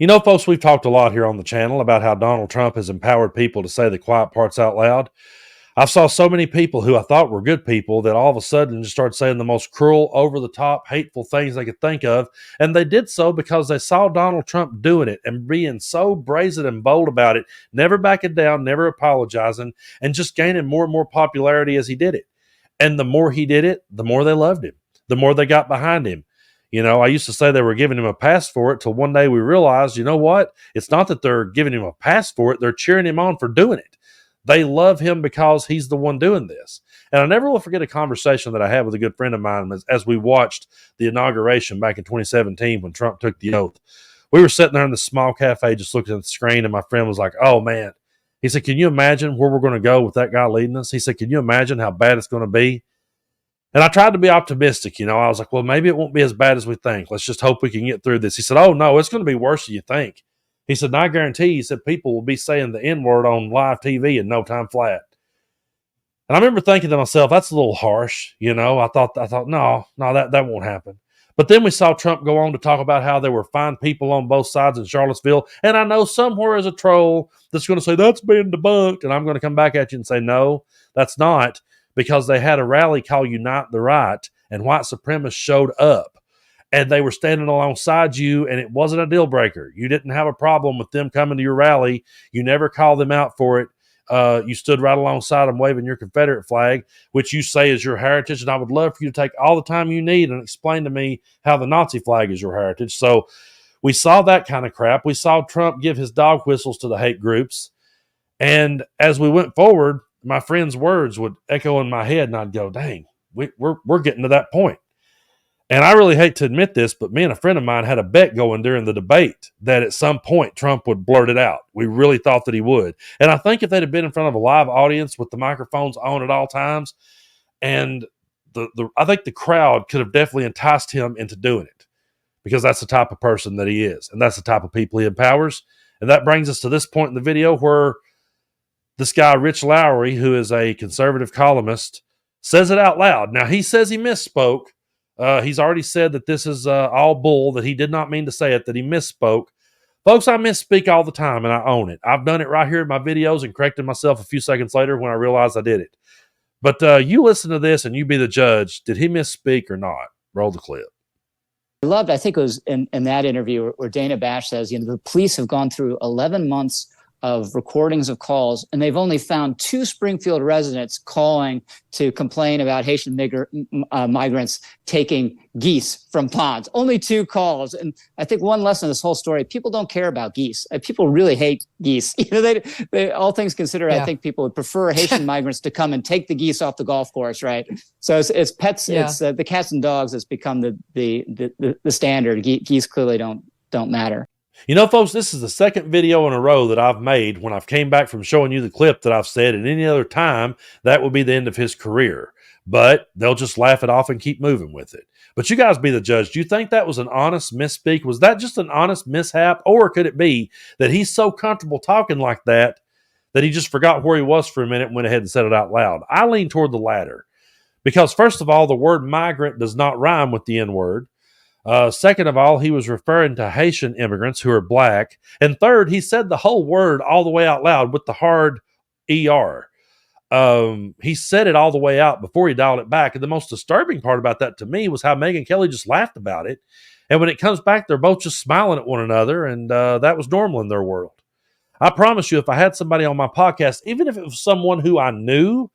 You know, folks, we've talked a lot here on the channel about how Donald Trump has empowered people to say the quiet parts out loud. I saw so many people who I thought were good people that all of a sudden just started saying the most cruel, over the top, hateful things they could think of. And they did so because they saw Donald Trump doing it and being so brazen and bold about it, never backing down, never apologizing, and just gaining more and more popularity as he did it. And the more he did it, the more they loved him, the more they got behind him. You know, I used to say they were giving him a pass for it till one day we realized, you know what? It's not that they're giving him a pass for it. They're cheering him on for doing it. They love him because he's the one doing this. And I never will forget a conversation that I had with a good friend of mine as we watched the inauguration back in 2017 when Trump took the oath. We were sitting there in the small cafe just looking at the screen, and my friend was like, oh, man. He said, can you imagine where we're going to go with that guy leading us? He said, can you imagine how bad it's going to be? And I tried to be optimistic. You know, I was like, well, maybe it won't be as bad as we think. Let's just hope we can get through this. He said, oh, no, it's going to be worse than you think. He said, and I guarantee, he said, people will be saying the N-word on live TV in no time flat. And I remember thinking to myself, that's a little harsh. You know, I thought, no, that won't happen. But then we saw Trump go on to talk about how there were fine people on both sides in Charlottesville. And I know somewhere is a troll that's going to say that's been debunked. And I'm going to come back at you and say, no, that's not, because they had a rally called Unite the Right, and white supremacists showed up. And they were standing alongside you, and it wasn't a deal breaker. You didn't have a problem with them coming to your rally. You never called them out for it. You stood right alongside them waving your Confederate flag, which you say is your heritage. And I would love for you to take all the time you need and explain to me how the Nazi flag is your heritage. So we saw that kind of crap. We saw Trump give his dog whistles to the hate groups. And as we went forward, my friend's words would echo in my head, and I'd go, dang, we're getting to that point. And I really hate to admit this, but me and a friend of mine had a bet going during the debate that at some point Trump would blurt it out. We really thought that he would. And I think if they'd have been in front of a live audience with the microphones on at all times, and I think the crowd could have definitely enticed him into doing it, because that's the type of person that he is. And that's the type of people he empowers. And that brings us to this point in the video where this guy, Rich Lowry, who is a conservative columnist, says it out loud. Now, he says he misspoke. He's already said that this is all bull, that he did not mean to say it, that he misspoke. Folks, I misspeak all the time, and I own it. I've done it right here in my videos and corrected myself a few seconds later when I realized I did it. But you listen to this, and you be the judge. Did he misspeak or not? Roll the clip. I think it was in that interview where Dana Bash says, you know, the police have gone through 11 months of recordings of calls, and they've only found 2 Springfield residents calling to complain about Haitian migrants taking geese from ponds. Only 2 calls. And I think one lesson of this whole story, people don't care about geese. People really hate geese. You know, they all things considered, yeah. I think people would prefer Haitian migrants to come and take the geese off the golf course, right? So it's pets, yeah. It's the cats and dogs that's become the standard. Geese clearly don't matter. You know, folks, this is the second video in a row that I've made when I've came back from showing you the clip that I've said at any other time that would be the end of his career. But they'll just laugh it off and keep moving with it. But you guys be the judge. Do you think that was an honest misspeak? Was that just an honest mishap? Or could it be that he's so comfortable talking like that he just forgot where he was for a minute and went ahead and said it out loud? I lean toward the latter. Because first of all, the word migrant does not rhyme with the N-word. Second of all, he was referring to Haitian immigrants who are black. And third, he said the whole word all the way out loud with the hard ER. He said it all the way out before he dialed it back. And the most disturbing part about that to me was how Megyn Kelly just laughed about it. And when it comes back, they're both just smiling at one another. And that was normal in their world. I promise you, if I had somebody on my podcast, even if it was someone who I knew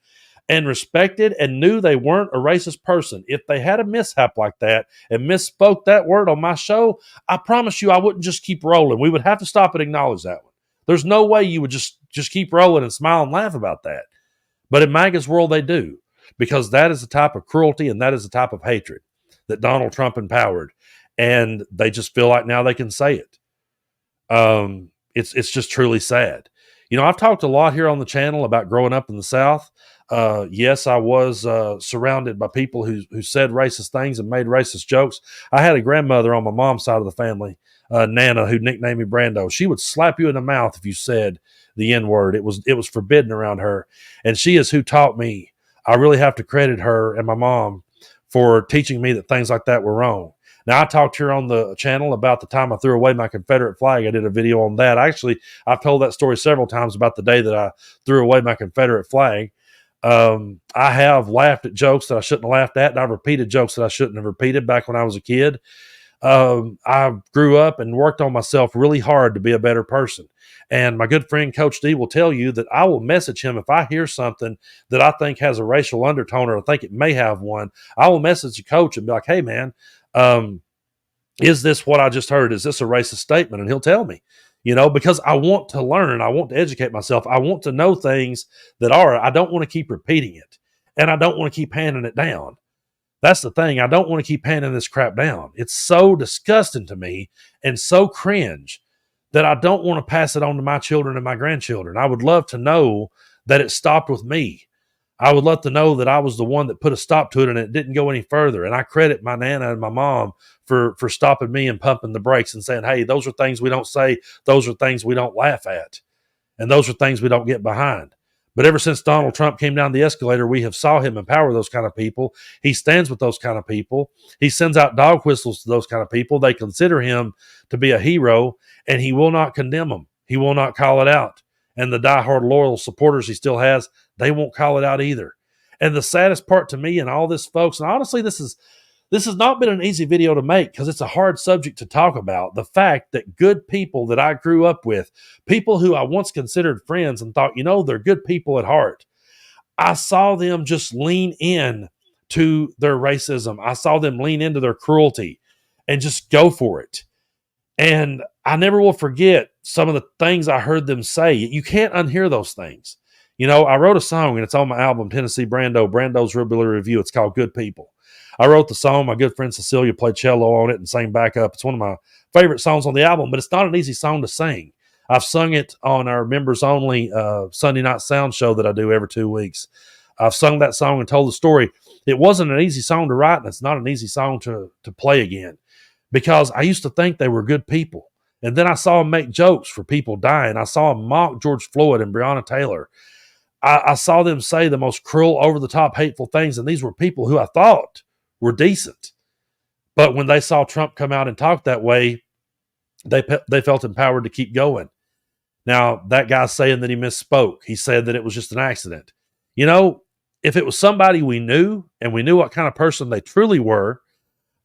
and respected and knew they weren't a racist person, if they had a mishap like that and misspoke that word on my show, I promise you I wouldn't just keep rolling. We would have to stop and acknowledge that one. There's no way you would just keep rolling and smile and laugh about that. But in MAGA's world, they do, because that is the type of cruelty and that is the type of hatred that Donald Trump empowered. And they just feel like now they can say it. It's just truly sad. You know, I've talked a lot here on the channel about growing up in the South. Yes, I was surrounded by people who said racist things and made racist jokes. I had a grandmother on my mom's side of the family, Nana, who nicknamed me Brando. She would slap you in the mouth if you said the N-word. It was forbidden around her. And she is who taught me. I really have to credit her and my mom for teaching me that things like that were wrong. Now, I talked here on the channel about the time I threw away my Confederate flag. I did a video on that. I've told that story several times about the day that I threw away my Confederate flag. I have laughed at jokes that I shouldn't have laughed at, and I've repeated jokes that I shouldn't have repeated back when I was a kid. I grew up and worked on myself really hard to be a better person. And my good friend Coach D will tell you that I will message him if I hear something that I think has a racial undertone or I think it may have one. I will message the coach and be like, "Hey, man, is this what I just heard? Is this a racist statement?" And he'll tell me, because I want to learn. I want to educate myself. I want to know things that are. I don't want to keep repeating it, and I don't want to keep handing it down. That's the thing. I don't want to keep handing this crap down. It's so disgusting to me and so cringe that I don't want to pass it on to my children and my grandchildren. I would love to know that it stopped with me. I would love to know that I was the one that put a stop to it and it didn't go any further. And I credit my Nana and my mom for stopping me and pumping the brakes and saying, "Hey, those are things we don't say. Those are things we don't laugh at. And those are things we don't get behind." But ever since Donald Trump came down the escalator, we have saw him empower those kind of people. He stands with those kind of people. He sends out dog whistles to those kind of people. They consider him to be a hero, and he will not condemn them. He will not call it out. And the diehard loyal supporters he still has, they won't call it out either. And the saddest part to me and all this, folks, and honestly, this has not been an easy video to make because it's a hard subject to talk about. The fact that good people that I grew up with, people who I once considered friends and thought, they're good people at heart, I saw them just lean in to their racism. I saw them lean into their cruelty and just go for it. And I never will forget some of the things I heard them say. You can't unhear those things. I wrote a song and it's on my album, Tennessee Brando, Brando's Hillbilly Review. It's called Good People. I wrote the song. My good friend Cecilia played cello on it and sang backup. It's one of my favorite songs on the album, but it's not an easy song to sing. I've sung it on our members only Sunday night sound show that I do every 2 weeks. I've sung that song and told the story. It wasn't an easy song to write, and it's not an easy song to play again because I used to think they were good people. And then I saw them make jokes for people dying. I saw them mock George Floyd and Breonna Taylor. I saw them say the most cruel, over-the-top, hateful things, and these were people who I thought were decent. But when they saw Trump come out and talk that way, they felt empowered to keep going. Now, that guy's saying that he misspoke. He said that it was just an accident. If it was somebody we knew and we knew what kind of person they truly were,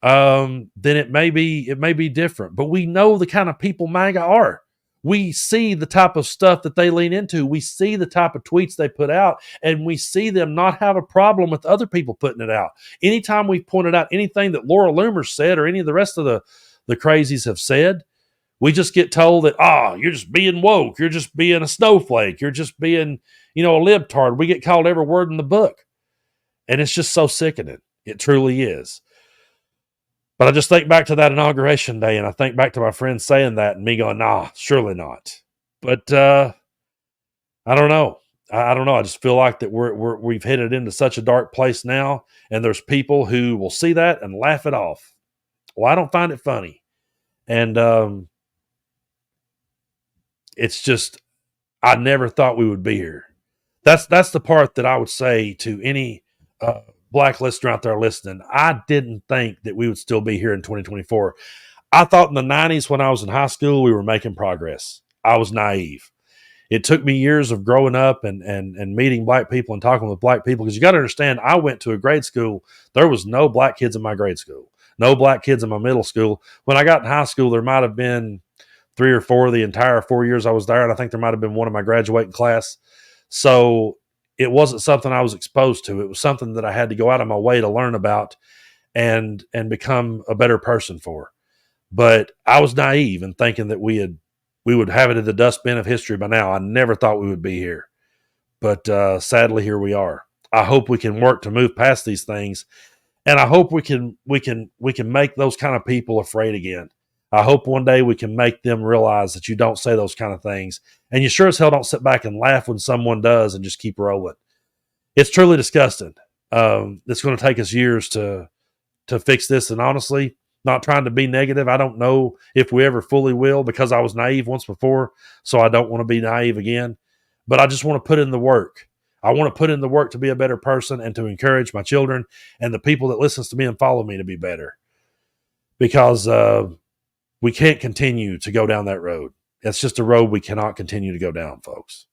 then it may be different. But we know the kind of people MAGA are. We see the type of stuff that they lean into. We see the type of tweets they put out, and we see them not have a problem with other people putting it out. Anytime we've pointed out anything that Laura Loomer said or any of the rest of the crazies have said, we just get told that, you're just being woke. You're just being a snowflake. You're just being, a libtard. We get called every word in the book. And it's just so sickening. It truly is. But I just think back to that inauguration day, and I think back to my friends saying that and me going, nah, surely not. But I don't know. I don't know. I just feel like that we've headed into such a dark place now, and there's people who will see that and laugh it off. Well, I don't find it funny. And it's just, I never thought we would be here. That's the part that I would say to any black listener out there listening. I didn't think that we would still be here in 2024. I thought in the 90s when I was in high school, we were making progress. I was naive. It took me years of growing up and meeting black people and talking with black people, because you got to understand, I went to a grade school. There was no black kids in my grade school, no black kids in my middle school. When I got in high school, there might have been 3 or 4 the entire 4 years I was there, and I think there might have been one in my graduating class. So it wasn't something I was exposed to. It was something that I had to go out of my way to learn about and become a better person for. But I was naive in thinking that we would have it in the dustbin of history by now. I never thought we would be here. But sadly, here we are. I hope we can work to move past these things, and I hope we can make those kind of people afraid again. I hope one day we can make them realize that you don't say those kind of things. And you sure as hell don't sit back and laugh when someone does and just keep rolling. It's truly disgusting. It's going to take us years to fix this. And honestly, not trying to be negative, I don't know if we ever fully will, because I was naive once before. So I don't want to be naive again. But I just want to put in the work. I want to put in the work to be a better person and to encourage my children and the people that listens to me and follow me to be better. because we can't continue to go down that road. It's just a road we cannot continue to go down, folks.